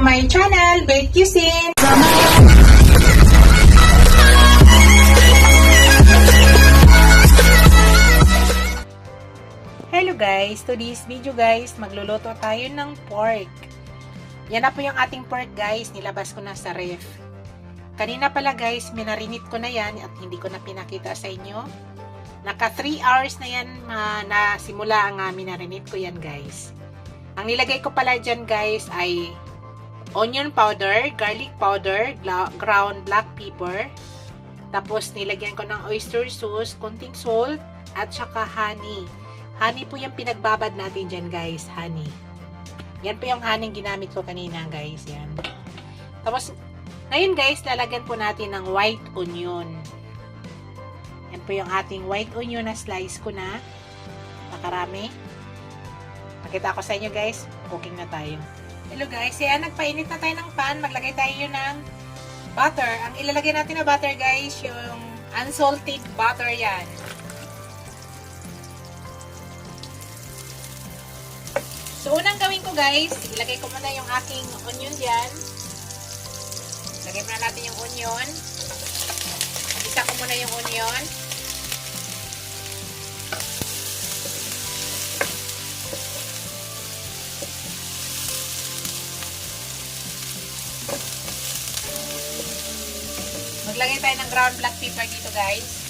my channel, Bake Cuisine! Hello guys! Today's video guys, magluluto tayo ng pork. Yan na po yung ating pork guys, nilabas ko na sa ref. Kanina pala guys, minarinit ko na yan at hindi ko na pinakita sa inyo. Naka 3 hours na yan na simula ang minarinit ko yan guys. Ang nilagay ko pala dyan guys ay onion powder, garlic powder, ground black pepper. Tapos nilagyan ko ng oyster sauce, konting salt, at saka honey. Honey po yung pinagbabad natin dyan guys, honey. Yan po yung honey ginamit ko kanina guys, yan. Tapos, ngayon guys, lalagyan po natin ng white onion. Yan po yung ating white onion na slice ko na. Nakarami. Nakita ko sa inyo guys, cooking na tayo. Hello guys, yan, nagpainit na tayo ng pan. Maglagay tayo ng butter. Ang ilalagay natin na butter guys, yung unsalted butter yan. So, unang gawin ko guys, ilagay ko muna yung aking onion dyan. Lagay muna natin yung onion. Isa ko muna yung onion. Maglagay tayo ng ground black pepper dito guys.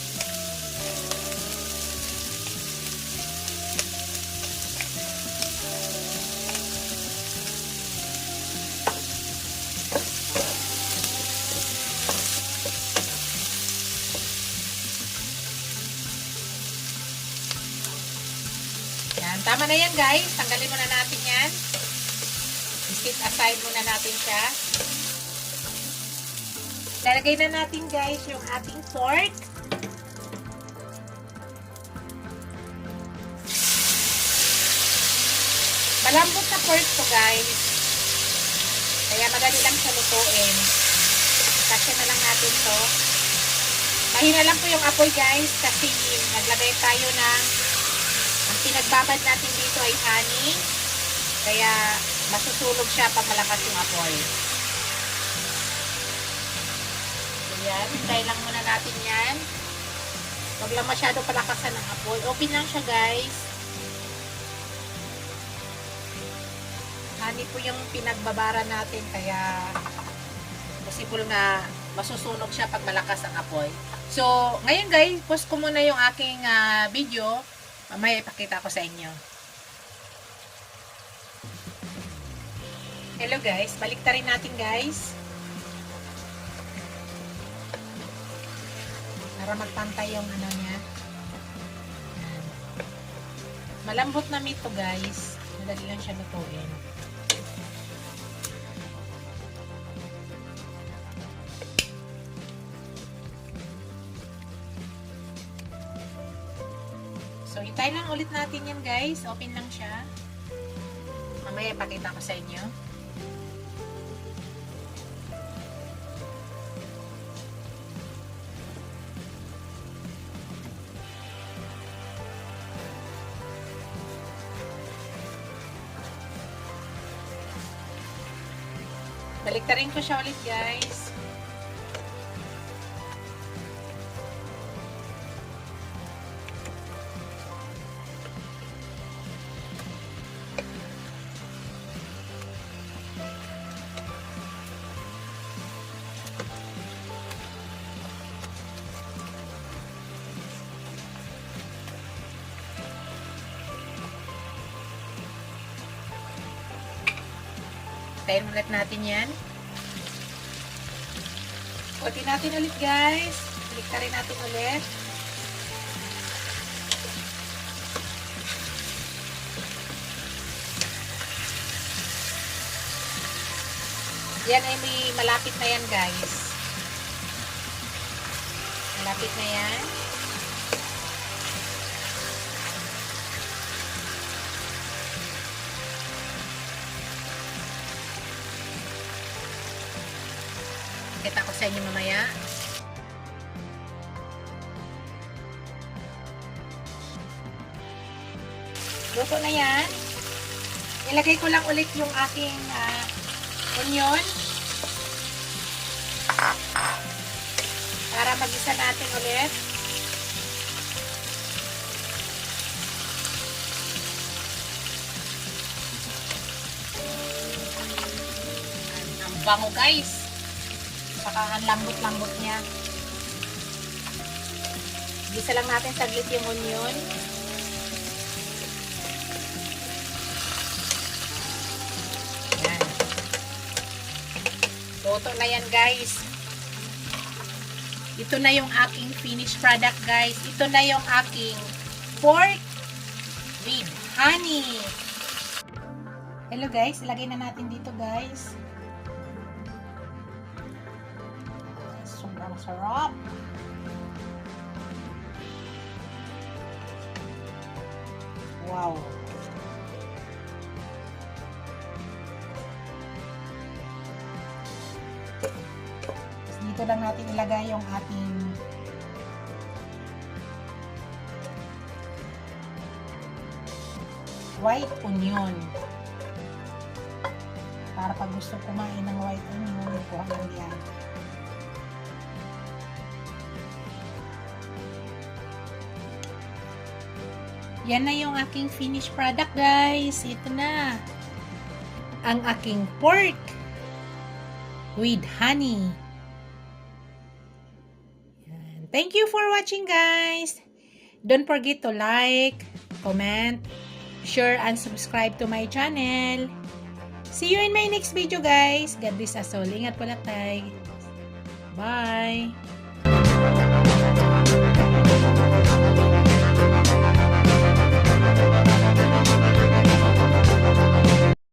Tama na yan guys. Tanggalin muna natin yan. Set aside muna natin siya. Lalagay na natin guys yung ating pork. Malambot na pork to guys. Kaya madali lang siya lutuin. Kasi na lang natin to. Mahina lang po yung apoy guys kasi naglagay tayo ng ang pinagbabad natin dito ay honey. Kaya masusunog siya pag malakas yung apoy. So yan, hintay lang muna natin yan. Huwag lang masyado palakasan ng apoy. Open lang siya guys. Honey po yung pinagbabara natin kaya possible na masusunog siya pag malakas ang apoy. So, ngayon guys, post ko muna yung aking video. Mamaya ipakita ko sa inyo. Hello guys, balik ta rin natin guys. Para magpantay yung ano niya. Yan. Malambot na meat to guys. Madali lang siya lutuin. So, hintay lang ulit natin yan guys. Open lang siya. Mamaya ipakita ko sa inyo. Baliktarin ko siya ulit guys. Tayin ulit natin yan. Ulitin natin ulit guys. Baliktarin natin ulit. Yan ay may malapit na yan guys. Malapit na yan. Kita ko sa inyo mamaya. Luto na yan. Ilagay ko lang ulit yung aking onion. Para mag-isa natin ulit. Ang bango guys. Saka ang lambot-lambot niya. Gisa lang natin saglit yung onion. Yan. Luto na yan guys. Ito na yung aking finished product guys. Ito na yung aking pork with honey. Hello guys, ilagay na natin dito guys. Sobrang sarap. Wow. Dito lang natin ilagay yung ating white onion. Para pag gusto kumain ng white onion, kuha lang yan. Yan na yung aking finished product guys. Ito na. Ang aking pork with honey. Yan. Thank you for watching guys. Don't forget to like, comment, share, and subscribe to my channel. See you in my next video guys. God bless us all. Ingat po lahat tayo. Bye.